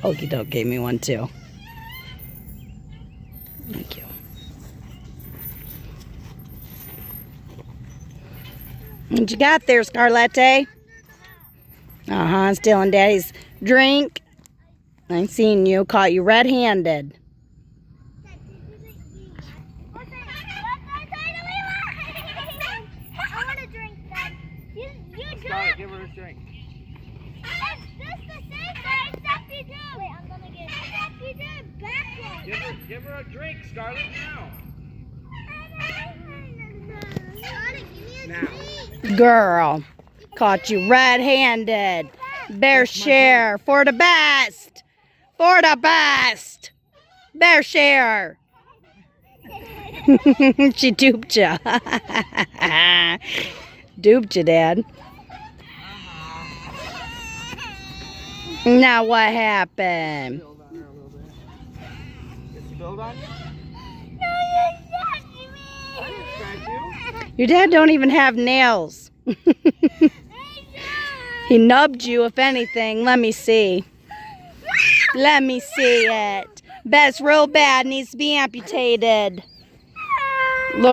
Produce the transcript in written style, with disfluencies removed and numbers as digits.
Okie doke gave me one too. Thank you. What you got there, Scarlett? Stealing Daddy's drink. I seen you. Caught you red-handed. I want a drink, Dad. You Scarlett, give her a drink. This the same thing, except you do. Wait, I'm gonna get it. Except you do it backwards. Give her a drink, Scarlett, now. Scarlett, give me a Now. drink. Girl, caught you red-handed. Bear share for the best. For the best. Bear share. She duped ya. Duped you, Dad. Now what happened? Build on her a little bit. Get some build on you? No, you're touching me. I didn't scratch you. Your dad don't even have nails. He nubbed you, if anything. Let me see. Let me see it. Bet's real bad. Needs to be amputated.